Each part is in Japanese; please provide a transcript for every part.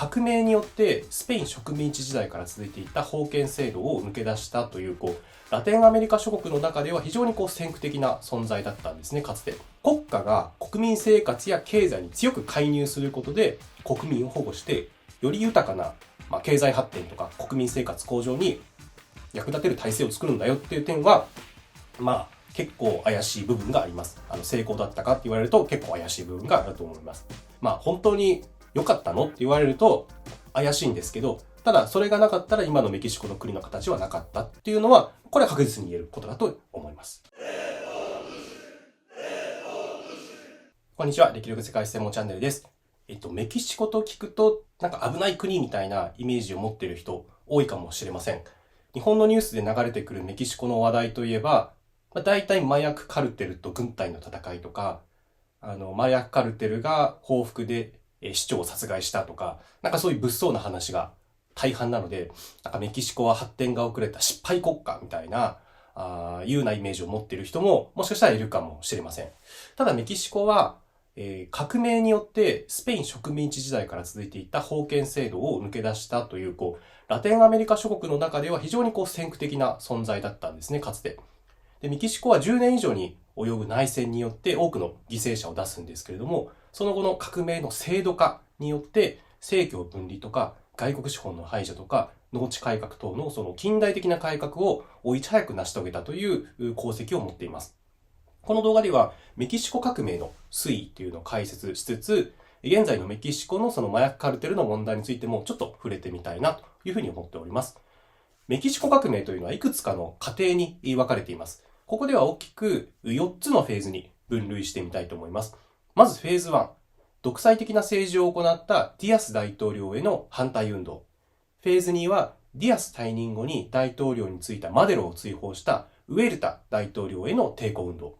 革命によってスペイン植民地時代から続いていた封建制度を抜け出したというラテンアメリカ諸国の中では非常に先駆的な存在だったんですね、かつて。国家が国民生活や経済に強く介入することで国民を保護してより豊かな、経済発展とか国民生活向上に役立てる体制を作るんだよっていう点は結構怪しい部分があります。成功だったかって言われると結構怪しい部分があると思います。本当に良かったのって言われると怪しいんですけど、ただそれがなかったら今のメキシコの国の形はなかったっていうのは、これは確実に言えることだと思います。こんにちは、歴力世界専門チャンネルです。メキシコと聞くとなんか危ない国みたいなイメージを持っている人多いかもしれません。日本のニュースで流れてくるメキシコの話題といえば、大体麻薬カルテルと軍隊の戦いとか、麻薬カルテルが報復で市長を殺害したとか、なんかそういう物騒な話が大半なので、なんかメキシコは発展が遅れた失敗国家みたいな、いうようなイメージを持っている人ももしかしたらいるかもしれません。ただメキシコは、革命によってスペイン植民地時代から続いていた封建制度を抜け出したという、ラテンアメリカ諸国の中では非常に先駆的な存在だったんですね、かつて。で、メキシコは10年以上に及ぶ内戦によって多くの犠牲者を出すんですけれども、その後の革命の制度化によって政教分離とか外国資本の排除とか農地改革等のその近代的な改革をいち早く成し遂げたという功績を持っています。この動画ではメキシコ革命の推移というのを解説しつつ、現在のメキシコのその麻薬カルテルの問題についてもちょっと触れてみたいなというふうに思っております。メキシコ革命というのはいくつかの過程に分かれています。ここでは大きく4つのフェーズに分類してみたいと思います。まずフェーズ1、独裁的な政治を行ったディアス大統領への反対運動。フェーズ2はディアス退任後に大統領に就いたマデロを追放したウエルタ大統領への抵抗運動。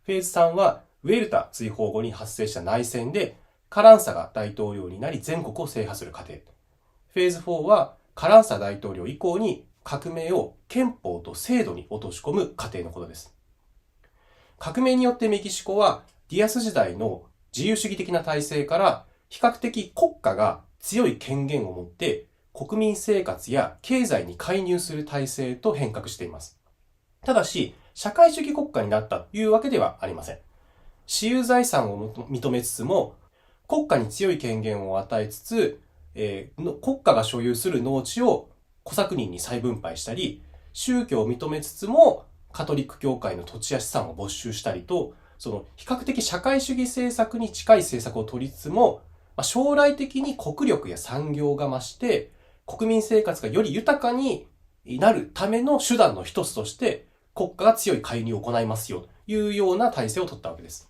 フェーズ3はウエルタ追放後に発生した内戦でカランサが大統領になり全国を制覇する過程。フェーズ4はカランサ大統領以降に革命を憲法と制度に落とし込む過程のことです。革命によってメキシコはディアス時代の自由主義的な体制から比較的国家が強い権限を持って国民生活や経済に介入する体制と変革しています。ただし、社会主義国家になったというわけではありません。私有財産を認めつつも、国家に強い権限を与えつつ、国家が所有する農地を小作人に再分配したり、宗教を認めつつもカトリック教会の土地や資産を没収したりと、その比較的社会主義政策に近い政策を取りつつも、将来的に国力や産業が増して国民生活がより豊かになるための手段の一つとして国家が強い介入を行いますよというような体制を取ったわけです。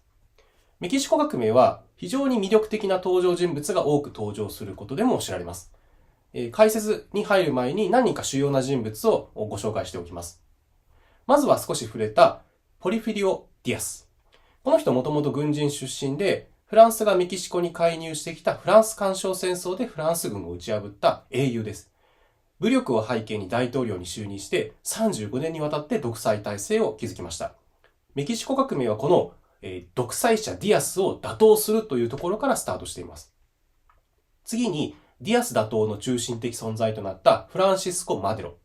メキシコ革命は非常に魅力的な登場人物が多く登場することでも知られます。解説に入る前に何人か主要な人物をご紹介しておきます。まずは少し触れたポリフィリオ・ディアス。この人もともと軍人出身で、フランスがメキシコに介入してきたフランス干渉戦争でフランス軍を打ち破った英雄です。武力を背景に大統領に就任して35年にわたって独裁体制を築きました。メキシコ革命はこの独裁者ディアスを打倒するというところからスタートしています。次にディアス打倒の中心的存在となったフランシスコ・マデロ。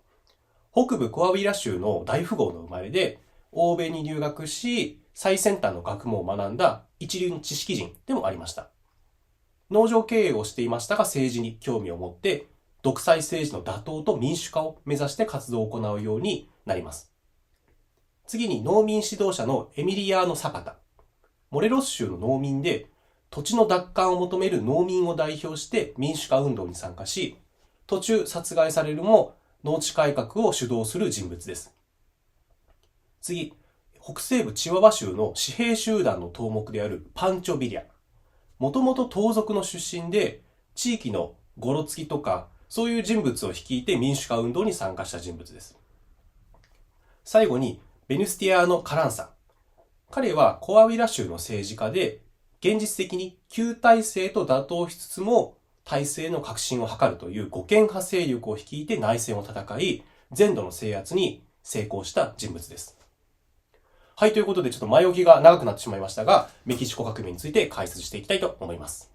北部コアウィラ州の大富豪の生まれで、欧米に留学し、最先端の学問を学んだ一流の知識人でもありました。農場経営をしていましたが政治に興味を持って、独裁政治の打倒と民主化を目指して活動を行うようになります。次に農民指導者のエミリアーノ・サパタ。モレロス州の農民で、土地の奪還を求める農民を代表して民主化運動に参加し、途中殺害されるも農地改革を主導する人物です。次、北西部チワワ州の私兵集団の頭目であるパンチョ・ビリャ。もともと盗賊の出身で、地域のゴロツキとか、そういう人物を率いて民主化運動に参加した人物です。最後に、ベヌスティアーノ・カランサ。彼はコアウィラ州の政治家で、現実的に旧体制と打倒しつつも、体制の革新を図るという護憲派勢力を率いて内戦を戦い、全土の制圧に成功した人物です。はい、ということでちょっと前置きが長くなってしまいましたが、メキシコ革命について解説していきたいと思います。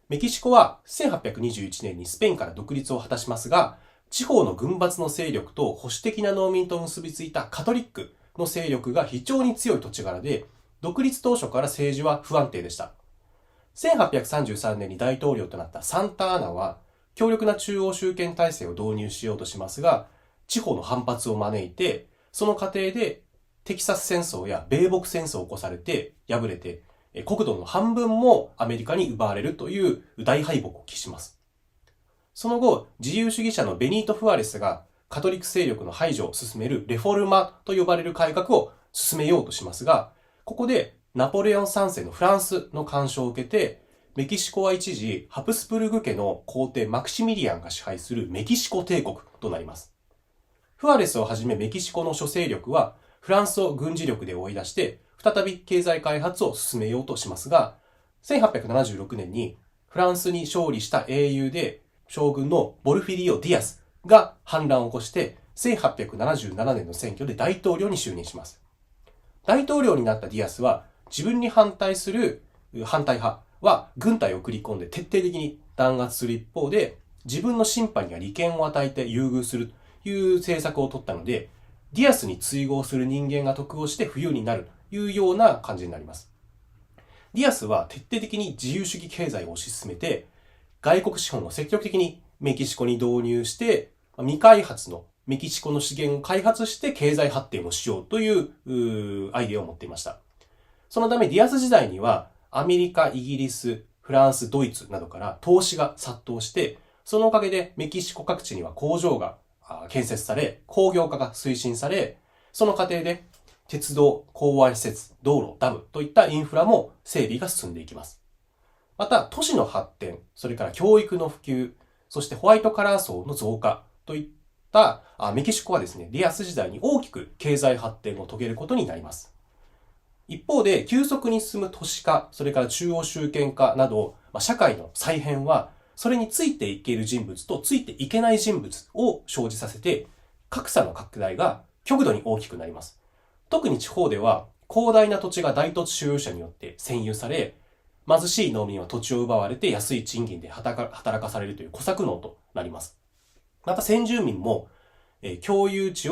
メキシコは1821年にスペインから独立を果たしますが、地方の軍閥の勢力と保守的な農民と結びついたカトリックの勢力が非常に強い土地柄で、独立当初から政治は不安定でした。1833年に大統領となったサンタアナは、強力な中央集権体制を導入しようとしますが、地方の反発を招いて、その過程でテキサス戦争や米北戦争を起こされて、敗れて、国土の半分もアメリカに奪われるという大敗北を喫します。その後、自由主義者のベニート・フアレスがカトリック勢力の排除を進めるレフォルマと呼ばれる改革を進めようとしますが、ここでナポレオン3世のフランスの干渉を受けて、メキシコは一時ハプスブルグ家の皇帝マクシミリアンが支配するメキシコ帝国となります。フアレスをはじめメキシコの諸勢力はフランスを軍事力で追い出して再び経済開発を進めようとしますが、1876年にフランスに勝利した英雄で将軍のボルフィリオ・ディアスが反乱を起こして1877年の選挙で大統領に就任します。大統領になったディアスは自分に反対する反対派は軍隊を送り込んで徹底的に弾圧する一方で、自分のシンパニーや利権を与えて優遇するという政策を取ったので、ディアスに追合する人間が得をして不利になるというような感じになります。ディアスは徹底的に自由主義経済を推し進めて、外国資本を積極的にメキシコに導入して、未開発のメキシコの資源を開発して経済発展をしようというアイデアを持っていました。そのためディアス時代にはアメリカ、イギリス、フランス、ドイツなどから投資が殺到して、そのおかげでメキシコ各地には工場が建設され、工業化が推進され、その過程で鉄道、港湾施設、道路、ダムといったインフラも整備が進んでいきます。また、都市の発展、それから教育の普及、そしてホワイトカラー層の増加といったメキシコはですね、ディアス時代に大きく経済発展を遂げることになります。一方で、急速に進む都市化、それから中央集権化など、社会の再編は、それについていける人物とついていけない人物を生じさせて、格差の拡大が極度に大きくなります。特に地方では、広大な土地が大土地所有者によって占有され、貧しい農民は土地を奪われて安い賃金で働かされるという小作農となります。また先住民も、共有地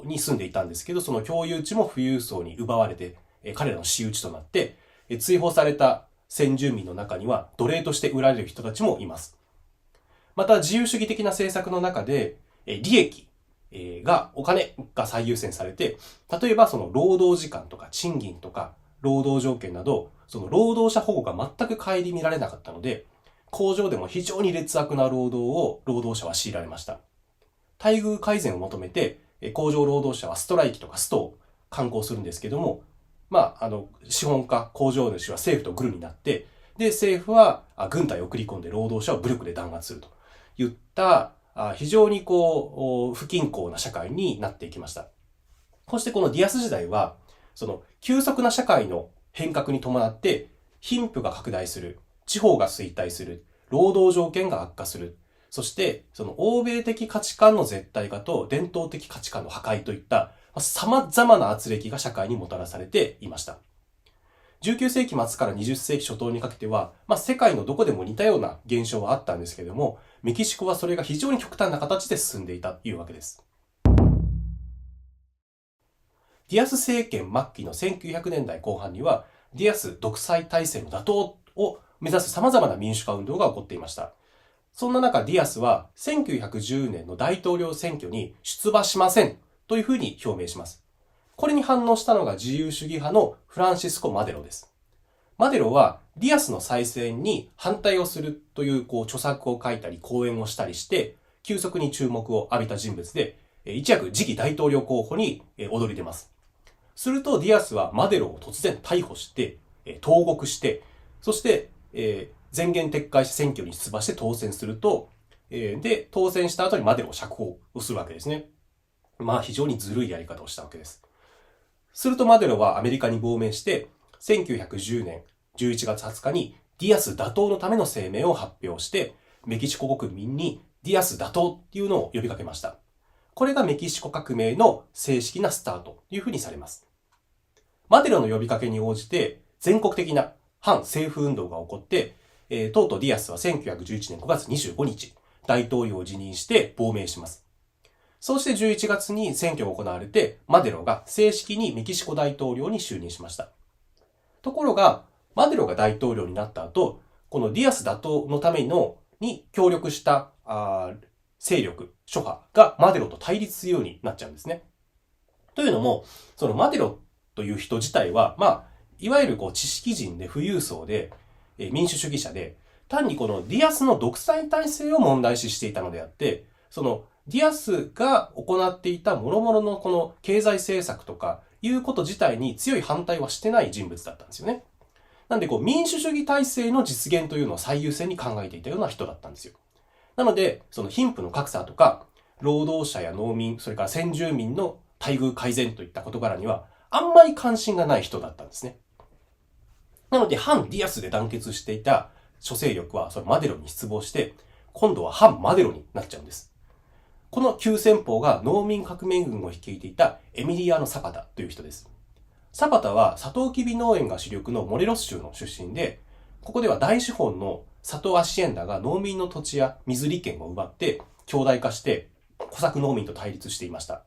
に住んでいたんですけど、その共有地も富裕層に奪われて、彼らの私有地となって、追放された先住民の中には奴隷として売られる人たちもいます。また自由主義的な政策の中で、利益お金が最優先されて、例えばその労働時間とか賃金とか労働条件など、その労働者保護が全く顧みられなかったので、工場でも非常に劣悪な労働を労働者は強いられました。待遇改善を求めて、工場労働者はストライキとかストを敢行するんですけども、資本家、工場主は政府とグルになって、で、政府は軍隊を送り込んで労働者を武力で弾圧するといった非常に不均衡な社会になっていきました。そしてこのディアス時代は、その急速な社会の変革に伴って貧富が拡大する、地方が衰退する、労働条件が悪化する、そしてその欧米的価値観の絶対化と伝統的価値観の破壊といった様々な圧力が社会にもたらされていました。19世紀末から20世紀初頭にかけては、世界のどこでも似たような現象はあったんですけれども、メキシコはそれが非常に極端な形で進んでいたというわけです。ディアス政権末期の1900年代後半には、ディアス独裁体制の打倒を目指す様々な民主化運動が起こっていました。そんな中、ディアスは1910年の大統領選挙に出馬しませんというふうに表明します。これに反応したのが自由主義派のフランシスコ・マデロです。マデロはディアスの再選に反対をするという著作を書いたり講演をしたりして、急速に注目を浴びた人物で、一躍次期大統領候補に躍り出ます。するとディアスはマデロを突然逮捕して、投獄して、そして、前言撤回して選挙に出馬して当選すると、で、当選した後にマデロを釈放をするわけですね。非常にずるいやり方をしたわけです。するとマデロはアメリカに亡命して、1910年11月20日にディアス打倒のための声明を発表して、メキシコ国民にディアス打倒っていうのを呼びかけました。これがメキシコ革命の正式なスタートというふうにされます。マデロの呼びかけに応じて全国的な反政府運動が起こって、とうとうディアスは1911年5月25日、大統領を辞任して亡命します。そうして11月に選挙が行われて、マデロが正式にメキシコ大統領に就任しました。ところが、マデロが大統領になった後、このディアス打倒のために協力した勢力、諸派がマデロと対立するようになっちゃうんですね。というのも、そのマデロという人自体は、いわゆる知識人で富裕層で、民主主義者で、単にこのディアスの独裁体制を問題視していたのであって、そのディアスが行っていた諸々のこの経済政策とかいうこと自体に強い反対はしてない人物だったんですよね。なんで民主主義体制の実現というのを最優先に考えていたような人だったんですよ。なので、その貧富の格差とか、労働者や農民、それから先住民の待遇改善といった事柄には、あんまり関心がない人だったんですね。なので、反ディアスで団結していた諸勢力は、そのマデロに失望して、今度は反マデロになっちゃうんです。この急先鋒が農民革命軍を率いていたエミリアーノ・サパタという人です。サパタはサトウキビ農園が主力のモレロス州の出身で、ここでは大資本のサトアシエンダが農民の土地や水利権を奪って強大化して小作農民と対立していました。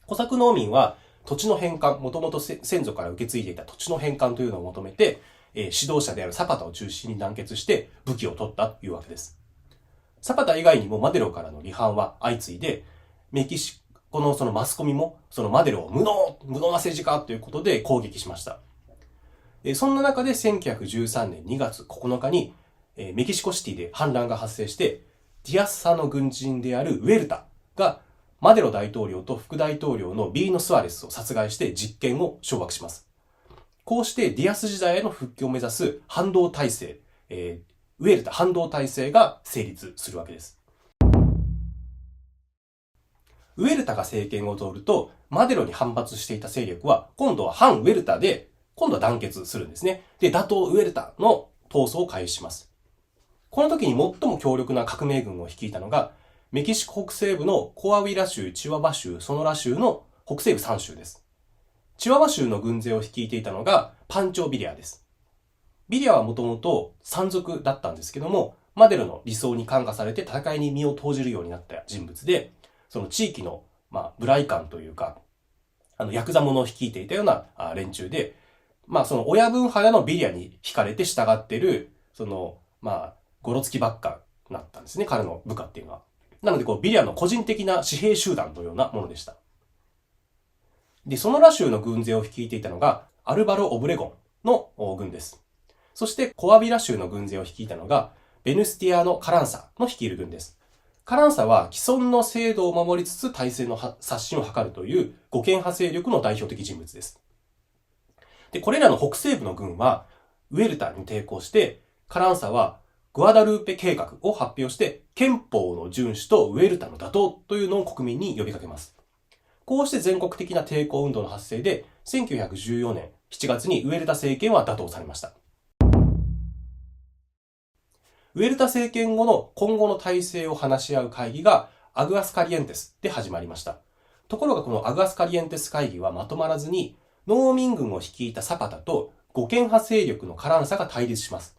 小作農民は土地の返還、もともと先祖から受け継いでいた土地の返還というのを求めて、指導者であるサパタを中心に団結して武器を取ったというわけです。サパタ以外にもマデロからの離反は相次いで、メキシコのそのマスコミもそのマデロを無能な政治家ということで攻撃しました。そんな中で1913年2月9日にメキシコシティで反乱が発生して、ディアス派の軍人であるウェルタがマデロ大統領と副大統領のビーノ・スアレスを殺害して実権を掌握します。こうしてディアス時代への復帰を目指す反動体制、ウェルタ反動体制が成立するわけです。ウェルタが政権を取ると、マデロに反発していた勢力は、今度は反ウェルタで、今度は団結するんですね。で、打倒ウェルタの闘争を開始します。この時に最も強力な革命軍を率いたのが、メキシコ北西部のコアウィラ州、チワワ州、ソノラ州の北西部3州です。チワワ州の軍勢を率いていたのがパンチョ・ビリアです。ビリアはもともと山賊だったんですけども、マデロの理想に感化されて戦いに身を投じるようになった人物で、その地域の、ブライカンというか、ヤクザ者を率いていたような連中で、その親分派のビリアに惹かれて従ってる、ゴロつきばっかなったんですね、彼の部下っていうのは。なので、ビリアの個人的な私兵集団のようなものでした。で、ソノラ州の軍勢を率いていたのが、アルバロ・オブレゴンの軍です。そして、コアビラ州の軍勢を率いたのが、ベヌスティアノ・カランサの率いる軍です。カランサは既存の制度を守りつつ体制の刷新を図るという護憲派勢力の代表的人物です。で、これらの北西部の軍は、ウェルタに抵抗して、カランサはグアダルーペ計画を発表して、憲法の遵守とウェルタの打倒というのを国民に呼びかけます。こうして全国的な抵抗運動の発生で、1914年7月にウェルタ政権は打倒されました。ウェルタ政権後の今後の体制を話し合う会議がアグアスカリエンテスで始まりました。ところがこのアグアスカリエンテス会議はまとまらずに、農民軍を率いたサパタと護憲派勢力のカランサが対立します。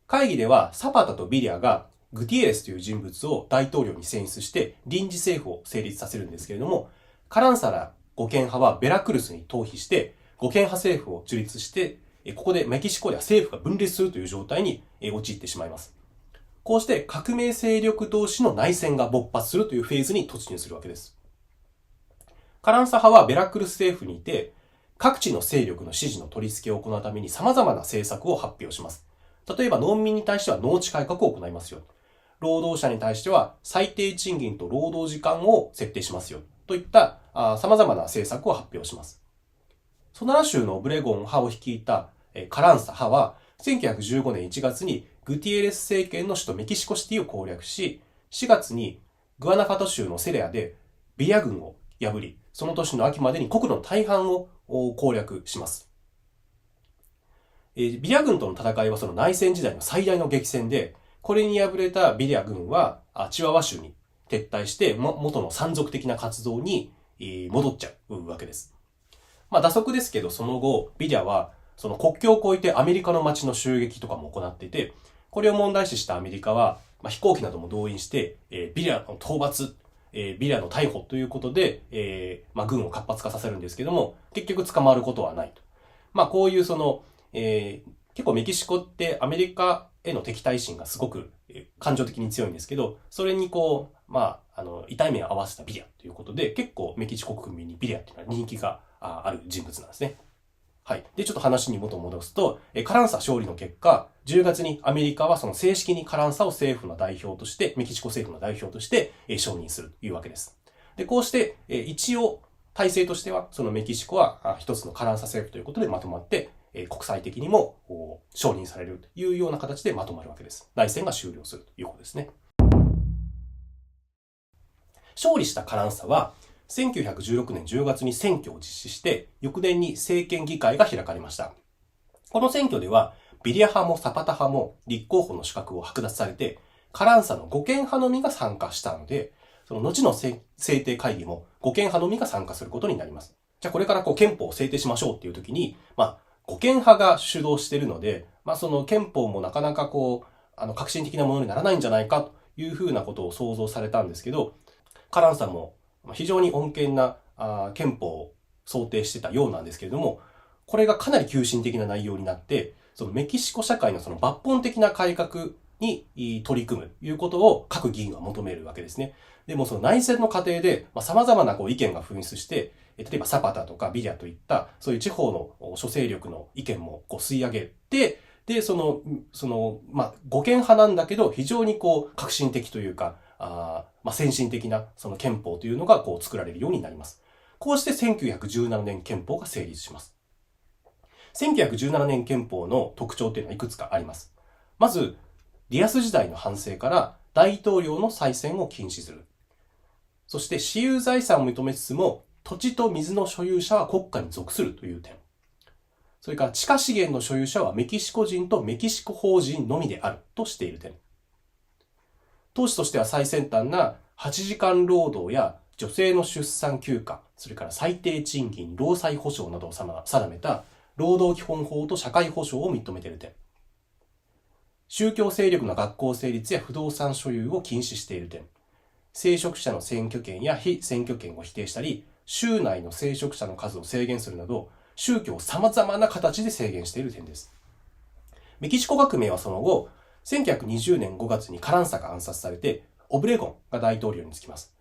会議ではサパタとビリアがグティエレスという人物を大統領に選出して臨時政府を成立させるんですけれども、カランサら護憲派はベラクルスに逃避して護憲派政府を樹立して、ここでメキシコでは政府が分裂するという状態に陥ってしまいます。こうして革命勢力同士の内戦が勃発するというフェーズに突入するわけです。カランサ派はベラクルス政府にいて、各地の勢力の支持の取り付けを行うために様々な政策を発表します。例えば農民に対しては農地改革を行いますよ。労働者に対しては最低賃金と労働時間を設定しますよ。といった様々な政策を発表します。ソナラ州のオブレゴン派を率いたカランサ派は1915年1月にグティエレス政権の首都メキシコシティを攻略し、4月にグアナファト州のセレアでビリア軍を破り、その年の秋までに国土の大半を攻略します。ビリア軍との戦いはその内戦時代の最大の激戦で、これに敗れたビリア軍はチワワ州に撤退して元の山賊的な活動に戻っちゃうわけです。打足ですけど、その後ビリアはその国境を越えてアメリカの街の襲撃とかも行っていて、これを問題視したアメリカは、飛行機なども動員して、ビリアの討伐、ビリアの逮捕ということで、軍を活発化させるんですけども、結局捕まることはないと。こういう結構メキシコってアメリカへの敵対心がすごく感情的に強いんですけど、それに痛い目を合わせたビリアということで、結構メキシコ国民にビリアっていうのは人気がある人物なんですね。はい。で、ちょっと話に元を戻すと、カランサ勝利の結果、10月にアメリカはその正式にカランサを政府の代表として、メキシコ政府の代表として承認するというわけです。で、こうして、一応、体制としては、そのメキシコは一つのカランサ政府ということでまとまって、国際的にも承認されるというような形でまとまるわけです。内戦が終了するということですね。勝利したカランサは、1916年10月に選挙を実施して、翌年に政権議会が開かれました。この選挙では、ビリア派もサパタ派も立候補の資格を剥奪されて、カランサの護憲派のみが参加したので、その後の制定会議も護憲派のみが参加することになります。じゃあこれから憲法を制定しましょうっていう時に、護憲派が主導しているので、その憲法もなかなか革新的なものにならないんじゃないかというふうなことを想像されたんですけど、カランサも非常に穏健な憲法を想定してたようなんですけれども、これがかなり急進的な内容になって、そのメキシコ社会のその抜本的な改革に取り組むということを各議員は求めるわけですね。でもその内戦の過程で様々な意見が噴出して、例えばサパタとかビリアといったそういう地方の諸勢力の意見も吸い上げて、で、護憲派なんだけど非常に革新的というか、先進的なその憲法というのが作られるようになります。こうして1917年憲法が成立します。1917年憲法の特徴というのはいくつかあります。まず、ディアス時代の反省から大統領の再選を禁止する。そして私有財産を認めつつも、土地と水の所有者は国家に属するという点。それから地下資源の所有者はメキシコ人とメキシコ法人のみであるとしている点。当時としては最先端な8時間労働や女性の出産休暇、それから最低賃金、労災保障などを定めた労働基本法と社会保障を認めている点。宗教勢力の学校成立や不動産所有を禁止している点。聖職者の選挙権や非選挙権を否定したり、州内の聖職者の数を制限するなど、宗教を様々な形で制限している点です。メキシコ革命はその後、1920年5月にカランサが暗殺されて、オブレゴンが大統領に就きます。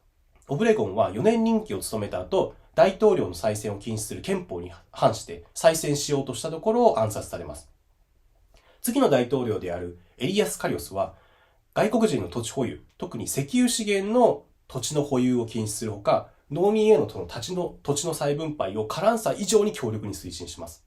オブレゴンは4年任期を務めた後、大統領の再選を禁止する憲法に反して再選しようとしたところを暗殺されます。次の大統領であるエリアス・カリオスは、外国人の土地保有、特に石油資源の土地の保有を禁止するほか、農民への土地の再分配をカランサ以上に強力に推進します。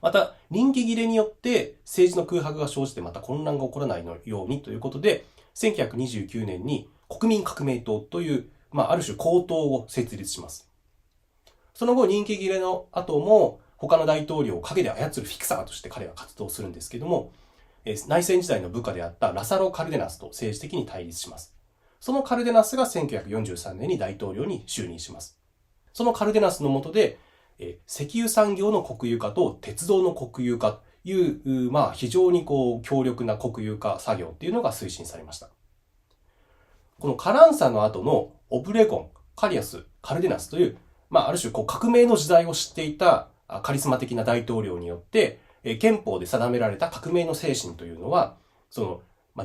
また、任期切れによって政治の空白が生じてまた混乱が起こらないようにということで、1929年に国民革命党という、ある種公党を設立します。その後、任期切れの後も、他の大統領を陰で操るフィクサーとして彼は活動するんですけども、内戦時代の部下であったラサロ・カルデナスと政治的に対立します。そのカルデナスが1943年に大統領に就任します。そのカルデナスの下で、石油産業の国有化と鉄道の国有化という、非常に強力な国有化作業っていうのが推進されました。このカランサの後のオブレゴン、カリアス、カルデナスという、ある種革命の時代を知っていたカリスマ的な大統領によって、憲法で定められた革命の精神というのは、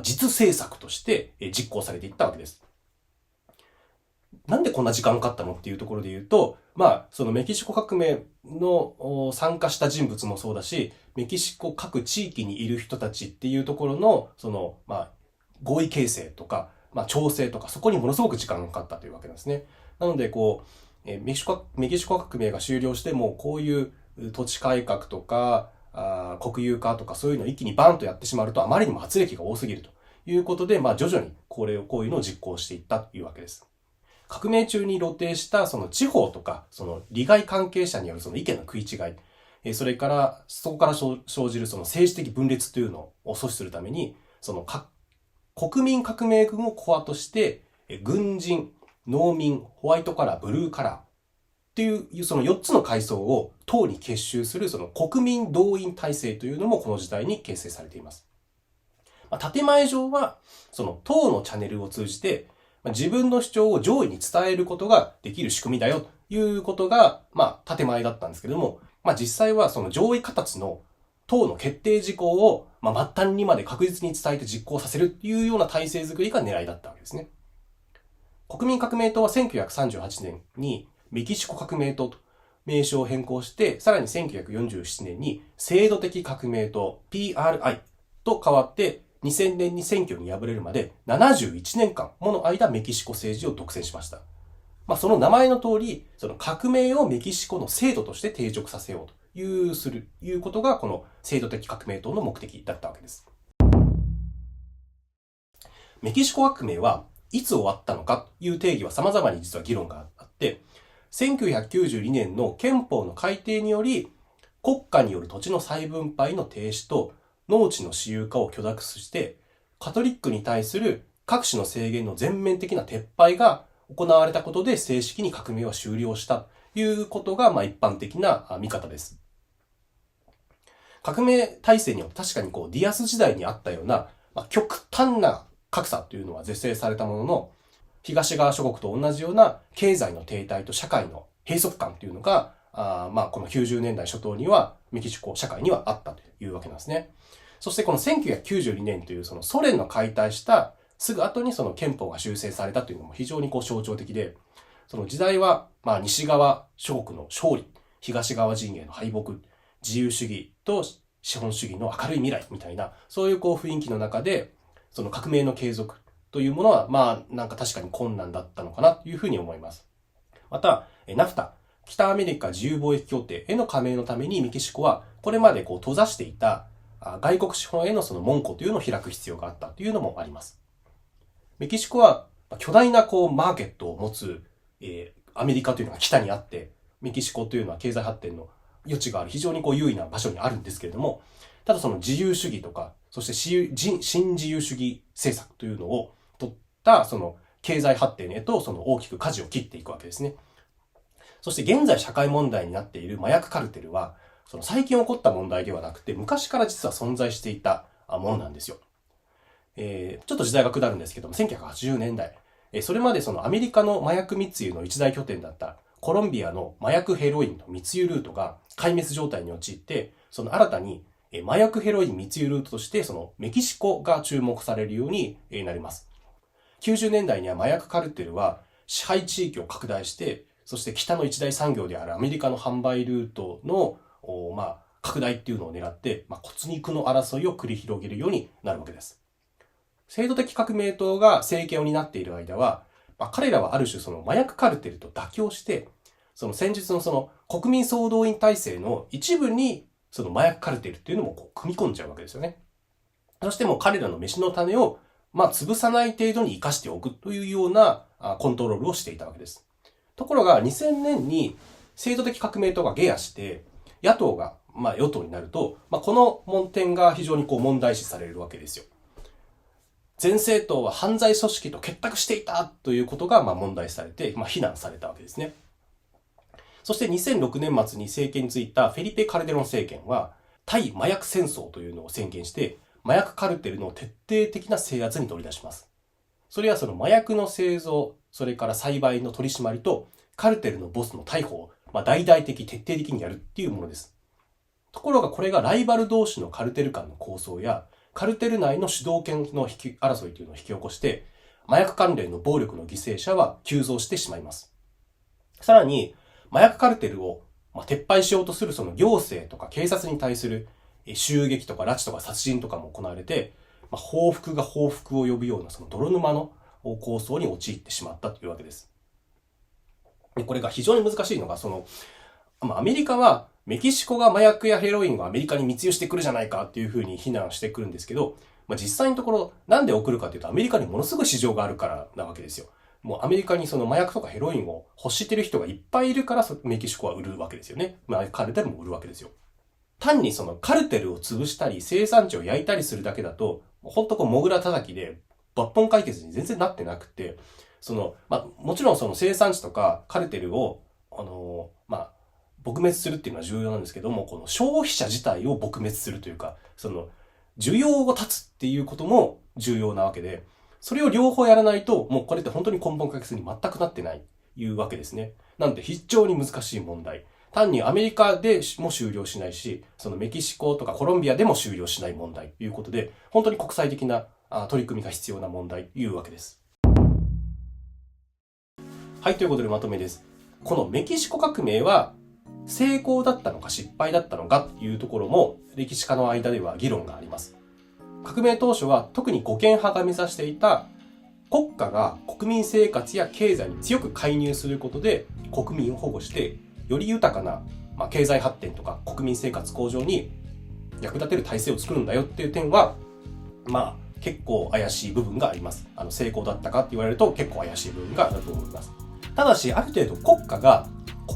実政策として実行されていったわけです。なんでこんな時間かかったのっていうところで言うと、そのメキシコ革命の参加した人物もそうだし、メキシコ各地域にいる人たちっていうところの、合意形成とか、調整とか、そこにものすごく時間がかかったというわけなんですね。なので、メキシコ革命が終了しても、こういう土地改革とか、国有化とかそういうのを一気にバンとやってしまうと、あまりにも圧力が多すぎるということで、徐々にこういうのを実行していったというわけです。革命中に露呈したその地方とか、その利害関係者によるその意見の食い違い、それからそこから生じるその政治的分裂というのを阻止するために、国民革命軍をコアとして、軍人、農民、ホワイトカラー、ブルーカラーっていうその4つの階層を党に結集するその国民動員体制というのもこの時代に形成されています。建前上は、その当のチャンネルを通じて、自分の主張を上位に伝えることができる仕組みだよということが、建前だったんですけども、実際はその上位形の党の決定事項を、末端にまで確実に伝えて実行させるというような体制づくりが狙いだったわけですね。国民革命党は1938年にメキシコ革命党と名称を変更して、さらに1947年に制度的革命党 PRI と変わって、2000年に選挙に敗れるまで71年間もの間メキシコ政治を独占しました。その名前の通り、その革命をメキシコの制度として定着させようということがこの制度的革命党の目的だったわけです。メキシコ革命はいつ終わったのかという定義は様々に実は議論があって、1992年の憲法の改定により、国家による土地の再分配の停止と農地の私有化を許諾して、カトリックに対する各種の制限の全面的な撤廃が行われたことで正式に革命は終了したということが一般的な見方です。革命体制には確かにディアス時代にあったような、極端な格差というのは是正されたものの、東側諸国と同じような経済の停滞と社会の閉塞感というのが、この90年代初頭にはメキシコ社会にはあったというわけなんですね。そしてこの1992年というそのソ連の解体したすぐ後にその憲法が修正されたというのも非常に象徴的で、その時代は西側諸国の勝利、東側陣営の敗北、自由主義と資本主義の明るい未来みたいな、そういう雰囲気の中で、その革命の継続というものは、確かに困難だったのかなというふうに思います。また、ナフタ、北アメリカ自由貿易協定への加盟のためにメキシコは、これまで閉ざしていた外国資本へのその門戸というのを開く必要があったというのもあります。メキシコは巨大なマーケットを持つ、アメリカというのが北にあって、メキシコというのは経済発展の余地がある非常に優位な場所にあるんですけれども、ただその自由主義とか、そして新自由主義政策というのを取ったその経済発展へとその大きく舵を切っていくわけですね。そして現在社会問題になっている麻薬カルテルは、その最近起こった問題ではなくて、昔から実は存在していたものなんですよ。ちょっと時代が下るんですけども、1980年代、それまでそのアメリカの麻薬密輸の一大拠点だったコロンビアの麻薬ヘロインの密輸ルートが壊滅状態に陥って、その新たに麻薬ヘロイン密輸ルートとしてそのメキシコが注目されるようになります。90年代には麻薬カルテルは支配地域を拡大して、そして北の一大産業であるアメリカの販売ルートの拡大っていうのを狙って、骨肉の争いを繰り広げるようになるわけです。制度的革命党が政権を担っている間は、彼らはある種その麻薬カルテルと妥協して、その戦術のその国民総動員体制の一部にその麻薬カルテルっていうのも組み込んじゃうわけですよね。そしてもう彼らの飯の種を潰さない程度に生かしておくというようなコントロールをしていたわけです。ところが2000年に制度的革命党が下野して、野党が与党になると、この点が非常に問題視されるわけですよ。前政党は犯罪組織と結託していたということが問題視されて、非難されたわけですね。そして2006年末に政権についたフェリペ・カルデロン政権は、対麻薬戦争というのを宣言して、麻薬カルテルの徹底的な制圧に乗り出します。それはその麻薬の製造、それから栽培の取り締まりと、カルテルのボスの逮捕を大々的、徹底的にやるっていうものです。ところがこれがライバル同士のカルテル間の抗争や、カルテル内の主導権の争いというのを引き起こして、麻薬関連の暴力の犠牲者は急増してしまいます。さらに、麻薬カルテルを撤廃しようとするその行政とか警察に対する襲撃とか拉致とか殺人とかも行われて、報復が報復を呼ぶようなその泥沼の構想に陥ってしまったというわけです。これが非常に難しいのが、アメリカはメキシコが麻薬やヘロインをアメリカに密輸してくるじゃないかっていうふうに非難してくるんですけど、実際のところなんで送るかというとアメリカにものすごい市場があるからなわけですよ。もうアメリカにその麻薬とかヘロインを欲してる人がいっぱいいるからメキシコは売るわけですよね。カルテルも売るわけですよ。単にそのカルテルを潰したり生産地を焼いたりするだけだと、ほんとモグラ叩きで抜本解決に全然なってなくて、もちろんその生産地とかカルテルを、撲滅するっていうのは重要なんですけども、この消費者自体を撲滅するというか、需要を断つっていうことも重要なわけで、それを両方やらないと、もうこれって本当に根本解決に全くなってないいうわけですね。なんで非常に難しい問題。単にアメリカでも終了しないし、そのメキシコとかコロンビアでも終了しない問題ということで、本当に国際的な取り組みが必要な問題というわけです。はい、ということでまとめです。このメキシコ革命は成功だったのか失敗だったのかというところも歴史家の間では議論があります。革命当初は特に護憲派が目指していた国家が国民生活や経済に強く介入することで国民を保護してより豊かな、経済発展とか国民生活向上に役立てる体制を作るんだよっていう点は結構怪しい部分があります。成功だったかって言われると結構怪しい部分があると思います。ただしある程度国家が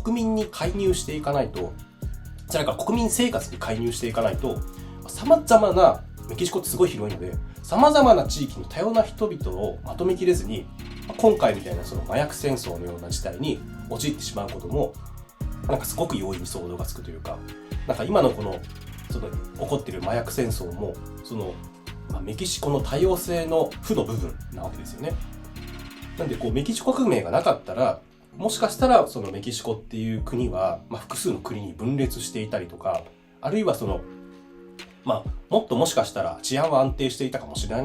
国民に介入していかないと、それから国民生活に介入していかないと、様々なメキシコってすごい広いので、様々な地域の多様な人々をまとめきれずに、今回みたいなその麻薬戦争のような事態に陥ってしまうことも、すごく容易に想像がつくというか、今のこの、起こっている麻薬戦争も、メキシコの多様性の負の部分なわけですよね。なんでメキシコ革命がなかったら、もしかしたらそのメキシコっていう国は、複数の国に分裂していたりとか、あるいはもっともしかしたら治安は安定していたかもしれな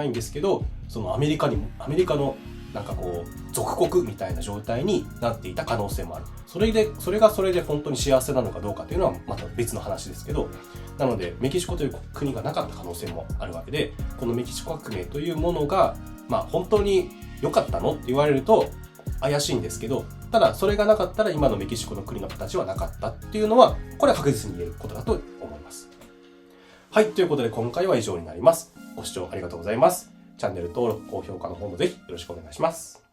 いんですけど、そのアメリカの属国みたいな状態になっていた可能性もある。それがそれで本当に幸せなのかどうかというのはまた別の話ですけど、なのでメキシコという国がなかった可能性もあるわけで、このメキシコ革命というものが、本当に良かったのって言われると怪しいんですけど、ただそれがなかったら今のメキシコの国の形はなかったっていうのは、これは確実に言えることだと思います。はい、ということで今回は以上になります。ご視聴ありがとうございます。チャンネル登録、高評価の方もぜひよろしくお願いします。